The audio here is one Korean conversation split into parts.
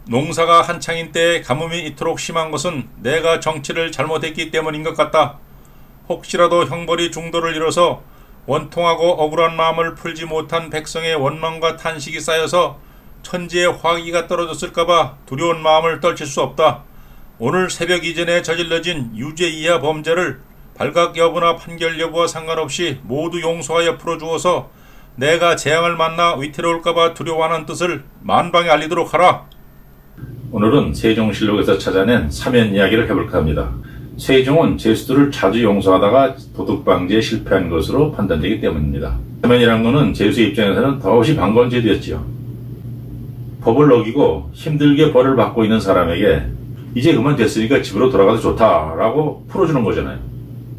농사가 한창인 때에 가뭄이 이토록 심한 것은 내가 정치를 잘못했기 때문인 것 같다. 혹시라도 형벌이 중도를 이뤄서 원통하고 억울한 마음을 풀지 못한 백성의 원망과 탄식이 쌓여서 천지의 화기가 떨어졌을까봐 두려운 마음을 떨칠 수 없다. 오늘 새벽 이전에 저질러진 유죄 이하 범죄를 발각 여부나 판결 여부와 상관없이 모두 용서하여 풀어주어서 내가 재앙을 만나 위태로울까봐 두려워하는 뜻을 만방에 알리도록 하라. 오늘은 세종실록에서 찾아낸 사면 이야기를 해볼까 합니다. 세종은 죄수들을 자주 용서하다가 도둑방지에 실패한 것으로 판단되기 때문입니다. 사면이란 것은 죄수의 입장에서는 더없이 반가운 제도였지요. 법을 어기고 힘들게 벌을 받고 있는 사람에게 이제 그만 됐으니까 집으로 돌아가도 좋다라고 풀어주는 거잖아요.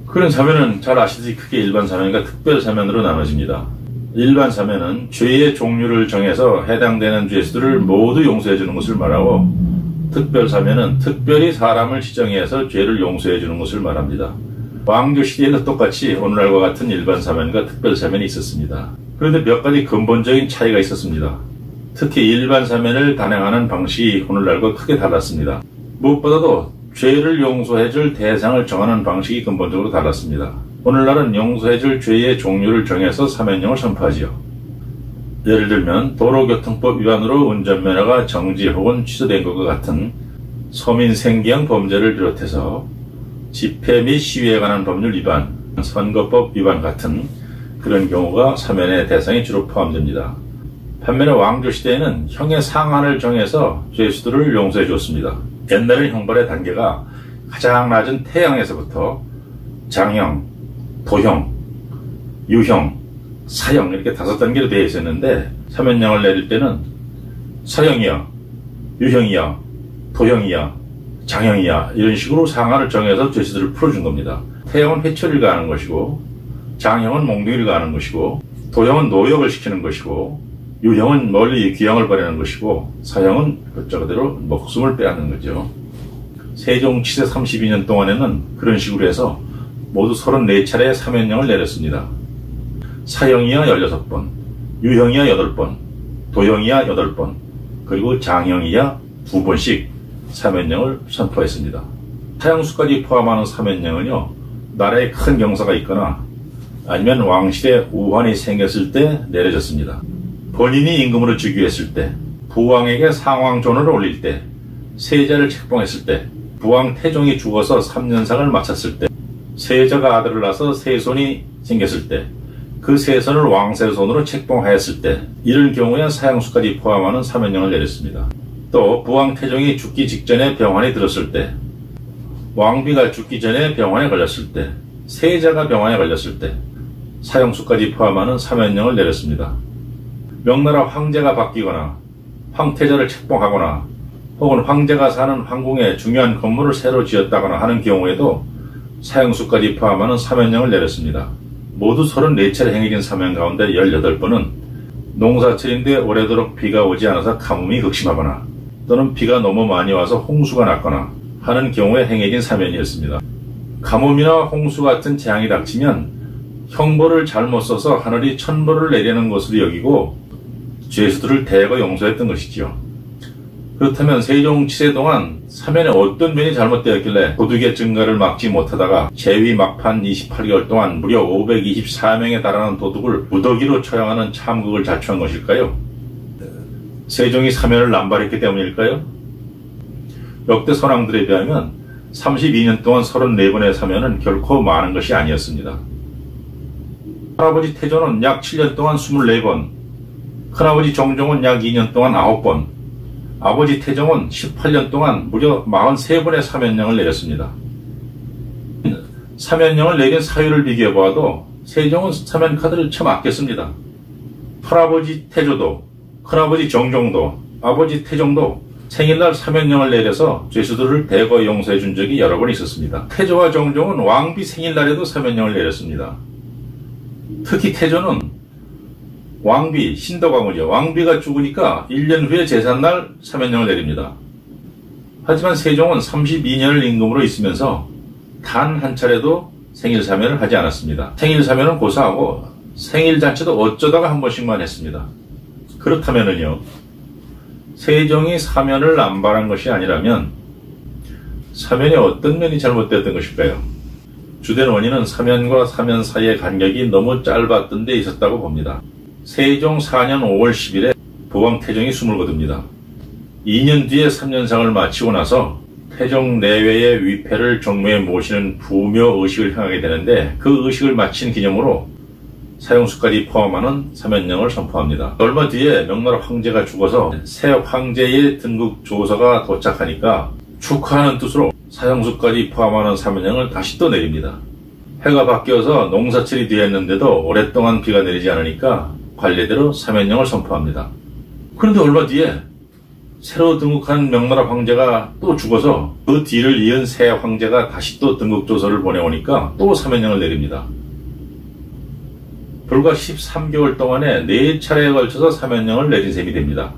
그런 사면은 잘 아시듯이 크게 일반 사면과 특별 사면으로 나눠집니다. 일반 사면은 죄의 종류를 정해서 해당되는 죄수들을 모두 용서해주는 것을 말하고, 특별 사면은 특별히 사람을 지정해서 죄를 용서해주는 것을 말합니다. 왕조 시대에도 똑같이 오늘날과 같은 일반 사면과 특별 사면이 있었습니다. 그런데 몇 가지 근본적인 차이가 있었습니다. 특히 일반 사면을 단행하는 방식이 오늘날과 크게 달랐습니다. 무엇보다도 죄를 용서해줄 대상을 정하는 방식이 근본적으로 달랐습니다. 오늘날은 용서해줄 죄의 종류를 정해서 사면형을 선포하지요. 예를 들면 도로교통법 위반으로 운전면허가 정지 혹은 취소된 것과 같은 서민생계형 범죄를 비롯해서 집회 및 시위에 관한 법률 위반, 선거법 위반 같은 그런 경우가 사면의 대상에 주로 포함됩니다. 반면에 왕조시대에는 형의 상한을 정해서 죄수들을 용서해 줬습니다. 옛날의 형벌의 단계가 가장 낮은 태형에서부터 장형, 도형, 유형, 사형 이렇게 5단계로 되어 있었는데 사면령을 내릴 때는 사형이야, 유형이야, 도형이야, 장형이야 이런 식으로 상한을 정해서 죄수들을 풀어준 겁니다. 태형은 회초리를 가하는 것이고, 장형은 몽둥이를 가하는 것이고, 도형은 노역을 시키는 것이고, 유형은 멀리 귀양을 버리는 것이고, 사형은 그대로 목숨을 빼앗는 거죠. 세종 치세 32년 동안에는 그런 식으로 해서 모두 34차례의 사면령을 내렸습니다. 사형이야 16번, 유형이야 8번, 도형이야 8번, 그리고 장형이야 2번씩 사면령을 선포했습니다. 사형수까지 포함하는 사면령은요, 나라에 큰 경사가 있거나 아니면 왕실에 우환이 생겼을 때 내려졌습니다. 본인이 임금으로 즉위했을 때, 부왕에게 상왕존을 올릴 때, 세자를 책봉했을 때, 부왕 태종이 죽어서 3년상을 마쳤을 때, 세자가 아들을 낳아서 세손이 생겼을 때, 그 세손을 왕세손으로 책봉하였을 때, 이런 경우에 사형수까지 포함하는 사면령을 내렸습니다. 또 부왕 태종이 죽기 직전에 병환이 들었을 때, 왕비가 죽기 전에 병환에 걸렸을 때, 세자가 병환에 걸렸을 때 사형수까지 포함하는 사면령을 내렸습니다. 명나라 황제가 바뀌거나 황태자를 책봉하거나 혹은 황제가 사는 황궁에 중요한 건물을 새로 지었다거나 하는 경우에도 사형수까지 포함하는 사면령을 내렸습니다. 모두 34차례 행해진 사면 가운데 18번은 농사철인데 오래도록 비가 오지 않아서 가뭄이 극심하거나 또는 비가 너무 많이 와서 홍수가 났거나 하는 경우에 행해진 사면이었습니다. 가뭄이나 홍수 같은 재앙이 닥치면 형벌을 잘못 써서 하늘이 천벌을 내리는 것으로 여기고 죄수들을 대거 용서했던 것이지요. 그렇다면 세종 치세 동안 사면에 어떤 면이 잘못되었길래 도둑의 증가를 막지 못하다가 재위 막판 28개월 동안 무려 524명에 달하는 도둑을 무더기로 처형하는 참극을 자초한 것일까요? 세종이 사면을 남발했기 때문일까요? 역대 선왕들에 비하면 32년 동안 34번의 사면은 결코 많은 것이 아니었습니다. 할아버지 태조는 약 7년 동안 24번, 큰아버지 정종은 약 2년 동안 9번, 아버지 태종은 18년 동안 무려 43번의 사면령을 내렸습니다. 사면령을 내린 사유를 비교해보아도 세종은 사면 카드를 참 아꼈습니다. 할아버지 태조도, 큰아버지 정종도, 아버지 태종도 생일날 사면령을 내려서 죄수들을 대거 용서해 준 적이 여러 번 있었습니다. 태조와 정종은 왕비 생일날에도 사면령을 내렸습니다. 특히 태조는 왕비, 신덕왕후죠. 왕비가 죽으니까 1년 후에 제삿날 사면령을 내립니다. 하지만 세종은 32년을 임금으로 있으면서 단 한 차례도 생일 사면을 하지 않았습니다. 생일 사면은 고사하고 생일 잔치도 어쩌다가 한 번씩만 했습니다. 그렇다면은요, 세종이 사면을 남발한 것이 아니라면 사면의 어떤 면이 잘못되었던 것일까요? 주된 원인은 사면과 사면 사이의 간격이 너무 짧았던 데 있었다고 봅니다. 세종 4년 5월 10일에 보왕 태종이 숨을 거둡니다. 2년 뒤에 3년상을 마치고 나서 태종 내외의 위패를 정무에 모시는 부묘 의식을 행하게 되는데, 그 의식을 마친 기념으로 사형수까지 포함하는 사면령을 선포합니다. 얼마 뒤에 명나라 황제가 죽어서 새 황제의 등극 조서가 도착하니까 축하하는 뜻으로 사형수까지 포함하는 사면령을 다시 또 내립니다. 해가 바뀌어서 농사철이 되었는데도 오랫동안 비가 내리지 않으니까 관례대로 사면령을 선포합니다. 그런데 얼마 뒤에 새로 등극한 명나라 황제가 또 죽어서 그 뒤를 이은 새 황제가 다시 또 등극조서를 보내오니까 또 사면령을 내립니다. 불과 13개월 동안에 4차례에 걸쳐서 사면령을 내린 셈이 됩니다.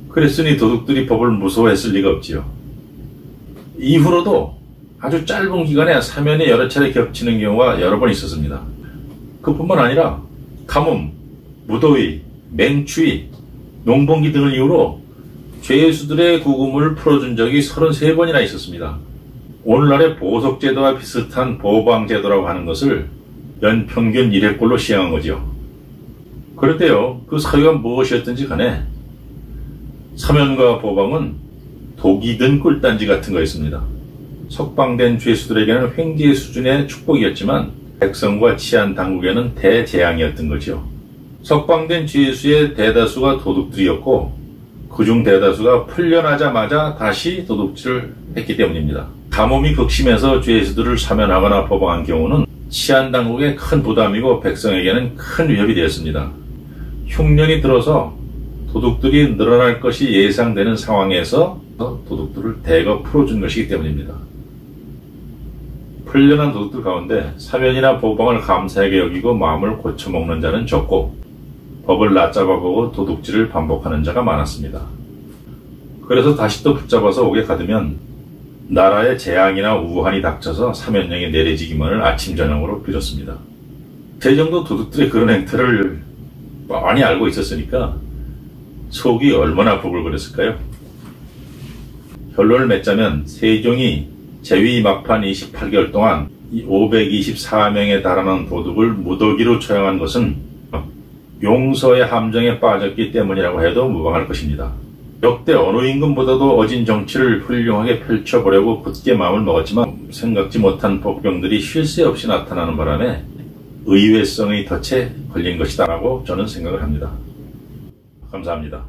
그랬으니 도둑들이 법을 무서워했을 리가 없지요. 이후로도 아주 짧은 기간에 사면이 여러 차례 겹치는 경우가 여러 번 있었습니다. 그뿐만 아니라 가뭄, 무더위, 맹추위, 농번기 등을 이유로 죄수들의 구금을 풀어준 적이 33번이나 있었습니다. 오늘날의 보석제도와 비슷한 보방제도라고 하는 것을 연평균 1회꼴로 시행한 거죠. 그런데요, 그 사유가 무엇이었든지 간에 사면과 보방은 독이 든 꿀단지 같은 거였습니다. 석방된 죄수들에게는 횡재 수준의 축복이었지만 백성과 치안 당국에는 대재앙이었던 거죠. 석방된 죄수의 대다수가 도둑들이었고 그중 대다수가 풀려나자마자 다시 도둑질을 했기 때문입니다. 가뭄이 극심해서 죄수들을 사면하거나 보방한 경우는 치안 당국에 큰 부담이고 백성에게는 큰 위협이 되었습니다. 흉년이 들어서 도둑들이 늘어날 것이 예상되는 상황에서 도둑들을 대거 풀어준 것이기 때문입니다. 풀려난 도둑들 가운데 사면이나 보방을 감사하게 여기고 마음을 고쳐먹는 자는 적고 법을 낮잡아보고 도둑질을 반복하는 자가 많았습니다. 그래서 다시 또 붙잡아서 옥에 가두면 나라에 재앙이나 우환이 닥쳐서 사면령이 내려지기만을 아침 저녁으로 빌었습니다. 세종도 도둑들의 그런 행태를 많이 알고 있었으니까 속이 얼마나 부글거렸을까요? 결론을 맺자면 세종이 재위 막판 28개월 동안 524명에 달하는 도둑을 무더기로 처형한 것은 용서의 함정에 빠졌기 때문이라고 해도 무방할 것입니다. 역대 어느 임금보다도 어진 정치를 훌륭하게 펼쳐보려고 굳게 마음을 먹었지만 생각지 못한 복병들이 쉴 새 없이 나타나는 바람에 의외성의 덫에 걸린 것이다 라고 저는 생각을 합니다. 감사합니다.